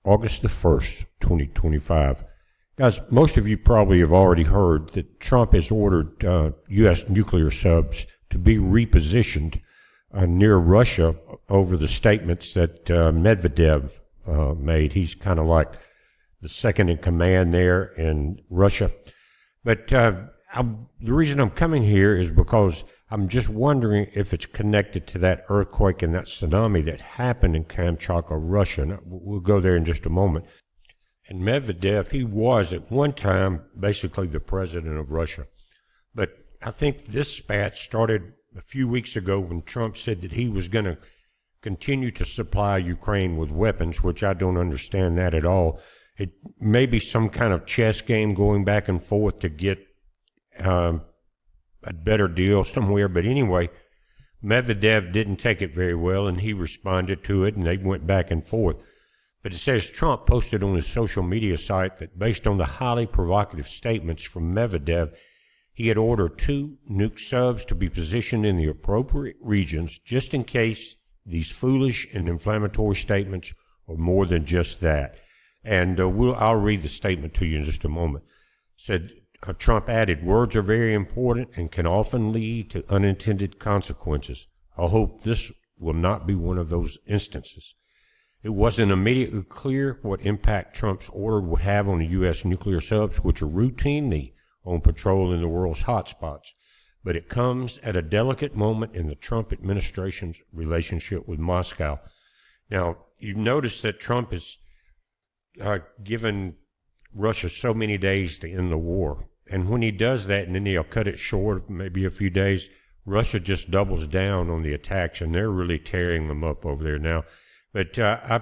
August the 1st, 2025. Guys, most of you probably have already heard that Trump has ordered U.S. nuclear subs to be repositioned near Russia over the statements that Medvedev made. He's kind of like the second in command there in Russia. But the reason I'm coming here is because I'm just wondering if it's connected to that earthquake and that tsunami that happened in Kamchatka, Russia. And we'll go there in just a moment. And Medvedev, he was at one time basically the president of Russia. But I think this spat started a few weeks ago when Trump said that he was going to continue to supply Ukraine with weapons, which I don't understand that at all. It may be some kind of chess game going back and forth to get a better deal somewhere. But anyway, Medvedev didn't take it very well, and he responded to it, and they went back and forth. But it says Trump posted on his social media site that based on the highly provocative statements from Medvedev, he had ordered 2 nuke subs to be positioned in the appropriate regions just in case these foolish and inflammatory statements are more than just that. And I'll read the statement to you in just a moment. Said Trump added, "Words are very important and can often lead to unintended consequences. I hope this will not be one of those instances." It wasn't immediately clear what impact Trump's order would have on the U.S. nuclear subs, which are routinely on patrol in the world's hotspots. But it comes at a delicate moment in the Trump administration's relationship with Moscow. Now, you've noticed that Trump has given Russia so many days to end the war. And when he does that, and then he'll cut it short, maybe a few days, Russia just doubles down on the attacks, and they're really tearing them up over there now. But I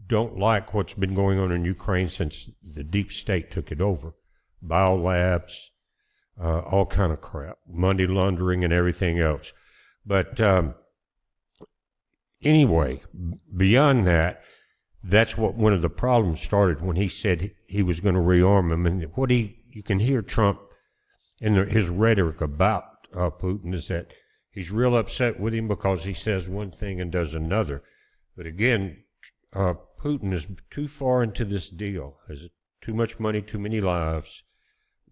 don't like what's been going on in Ukraine since the deep state took it over. Biolabs, all kind of crap, money laundering and everything else. But anyway, beyond that, that's what one of the problems started when he said he was going to rearm him. And you can hear Trump in his rhetoric about Putin is that he's real upset with him because he says one thing and does another. But again, Putin is too far into this deal, has too much money, too many lives,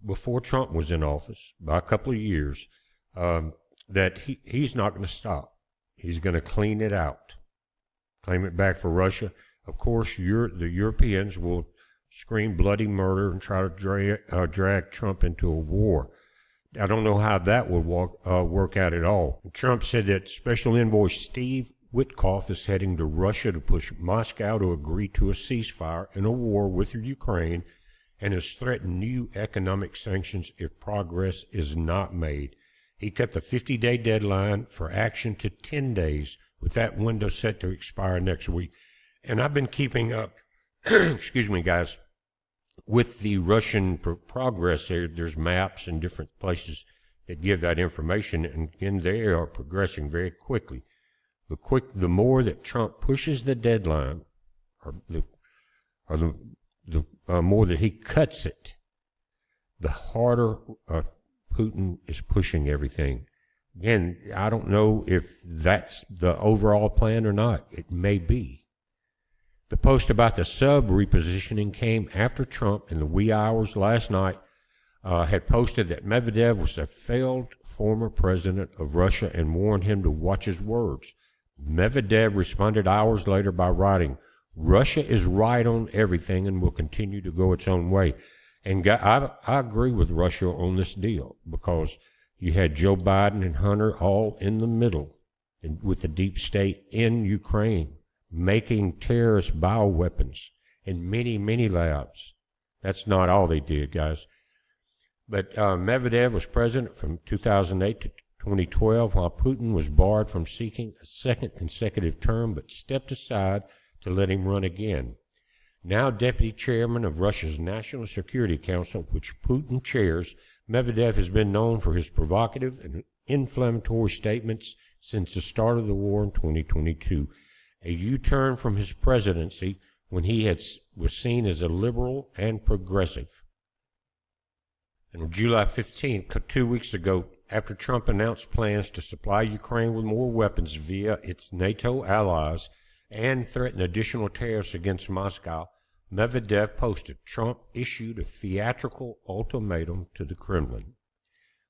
before Trump was in office, by a couple of years, that he's not going to stop. He's going to clean it out, claim it back for Russia. Of course, the Europeans will scream bloody murder and try to drag Trump into a war. I don't know how that would work out at all. Trump said that Special Envoy Steve Witkoff is heading to Russia to push Moscow to agree to a ceasefire in a war with Ukraine, and has threatened new economic sanctions if progress is not made. He cut the 50-day deadline for action to 10 days, with that window set to expire next week. And I've been keeping up, excuse me, guys, with the Russian progress there. There's maps in different places that give that information, and again, they are progressing very quickly. The more that Trump pushes the deadline, or the more that he cuts it, the harder Putin is pushing everything. Again, I don't know if that's the overall plan or not. It may be. The post about the sub repositioning came after Trump, in the wee hours last night, had posted that Medvedev was a failed former president of Russia and warned him to watch his words. Medvedev responded hours later by writing, "Russia is right on everything and will continue to go its own way." And I agree with Russia on this deal, because you had Joe Biden and Hunter all in the middle with the deep state in Ukraine, making terrorist bioweapons in many, many labs. That's not all they did, guys. But Medvedev was president from 2008 to 2012, while Putin was barred from seeking a second consecutive term, but stepped aside to let him run again. Now deputy chairman of Russia's National Security Council, which Putin chairs, Medvedev has been known for his provocative and inflammatory statements since the start of the war in 2022, a U-turn from his presidency when he was seen as a liberal and progressive. And on July 15th, 2 weeks ago, after Trump announced plans to supply Ukraine with more weapons via its NATO allies, and threaten additional tariffs against Moscow, Medvedev posted, Trump issued a theatrical ultimatum to the Kremlin.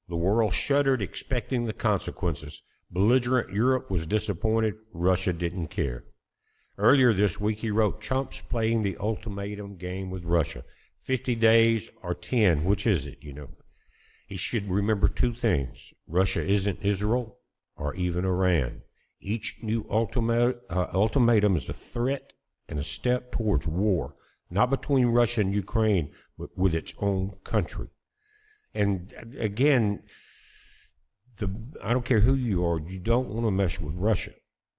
The world shuddered, expecting the consequences. Belligerent Europe was disappointed. Russia didn't care. Earlier this week, he wrote, Trump's playing the ultimatum game with Russia. 50 days or 10, which is it, He should remember two things. Russia isn't Israel or even Iran. Each new ultimatum is a threat and a step towards war, not between Russia and Ukraine, but with its own country. And again, I don't care who you are, you don't want to mess with Russia.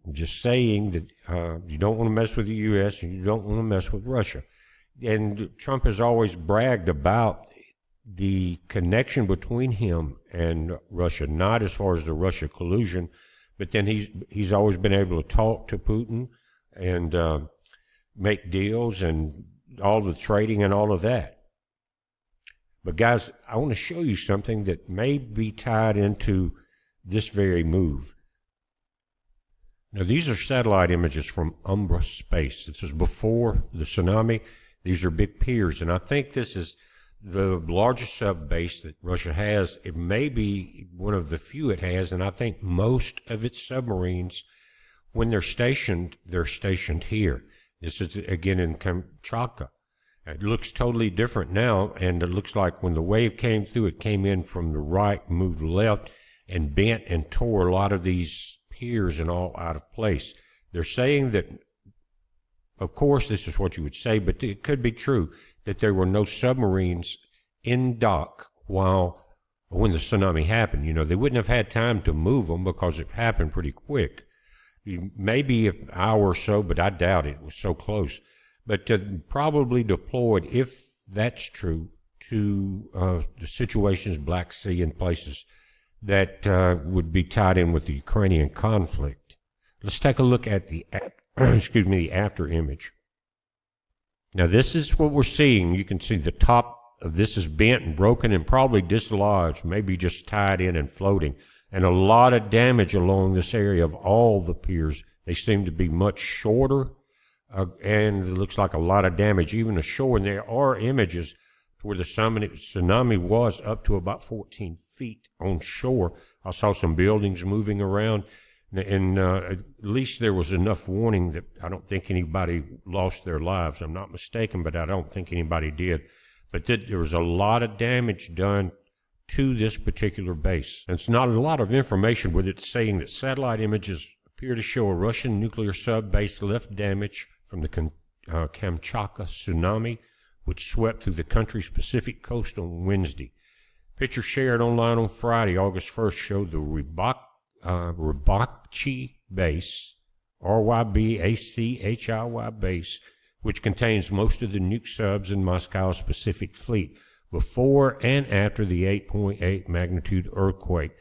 I'm just saying that you don't want to mess with the U.S. and you don't want to mess with Russia. And Trump has always bragged about the connection between him and Russia, not as far as the Russia collusion, but then he's always been able to talk to Putin and make deals and all the trading and all of that. But guys, I want to show you something that may be tied into this very move. Now, these are satellite images from Umbra Space. This is before the tsunami. These are big piers, and I think this is the largest sub base that Russia has. It may be one of the few it has, and I think most of its submarines, when they're stationed here. This is, again, in Kamchatka. It looks totally different now, and it looks like when the wave came through, it came in from the right, moved left, and bent and tore a lot of these piers and all out of place. They're saying that, of course, this is what you would say, but it could be true that there were no submarines in dock when the tsunami happened. They wouldn't have had time to move them because it happened pretty quick. Maybe an hour or so, but I doubt it. It was so close. But probably deployed, if that's true, to the situations, Black Sea and places that would be tied in with the Ukrainian conflict. Let's take a look at the after image. Now, this is what we're seeing. You can see the top of this is bent and broken and probably dislodged, maybe just tied in and floating. And a lot of damage along this area of all the piers. They seem to be much shorter. And it looks like a lot of damage, even ashore. And there are images where the tsunami was up to about 14 feet on shore. I saw some buildings moving around, and at least there was enough warning that I don't think anybody lost their lives. I'm not mistaken, but I don't think anybody did. But there was a lot of damage done to this particular base. And it's not a lot of information with it saying that satellite images appear to show a Russian nuclear sub base left damage from the Kamchatka tsunami, which swept through the country's Pacific coast on Wednesday. Pictures shared online on Friday, August 1st, showed the Rybakchi base, R-Y-B-A-C-H-I-Y base, which contains most of the nuke subs in Moscow's Pacific Fleet, before and after the 8.8 magnitude earthquake.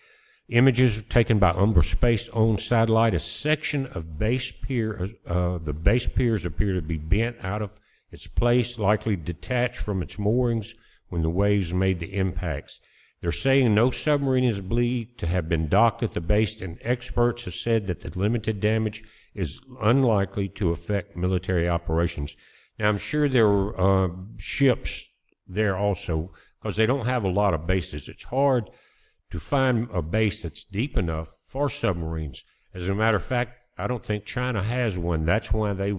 Images taken by Umbra Space-owned satellite. A section of the base piers appear to be bent out of its place, likely detached from its moorings when the waves made the impacts. They're saying no submarine is believed to have been docked at the base, and experts have said that the limited damage is unlikely to affect military operations. Now, I'm sure there were ships there also, because they don't have a lot of bases. It's hard to find a base that's deep enough for submarines. As a matter of fact, I don't think China has one. That's why they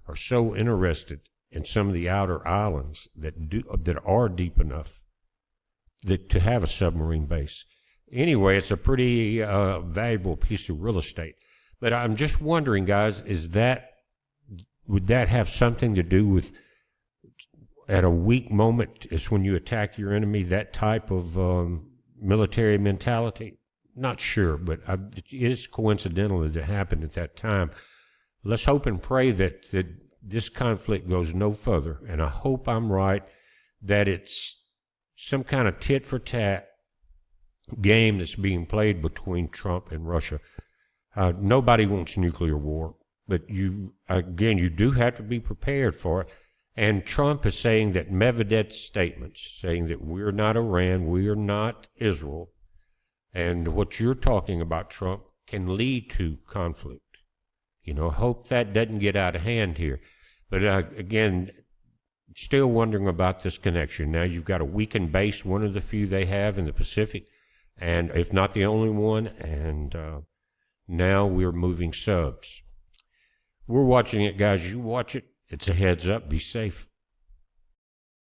are so interested in some of the outer islands that are deep enough to have a submarine base. Anyway, it's a pretty valuable piece of real estate. But I'm just wondering, guys, would that have something to do with, at a weak moment, is when you attack your enemy, that type of military mentality? Not sure, but it is coincidental that it happened at that time. Let's hope and pray that this conflict goes no further, and I hope I'm right, that it's some kind of tit-for-tat game that's being played between Trump and Russia. Nobody wants nuclear war, but you do have to be prepared for it. And Trump is saying that Medvedev's statements, saying that we're not Iran, we are not Israel, and what you're talking about, Trump, can lead to conflict. Hope that doesn't get out of hand here. But again, still wondering about this connection. Now you've got a weakened base, one of the few they have in the Pacific, and if not the only one, and now we're moving subs. We're watching it, guys. You watch it. It's a heads up. Be safe.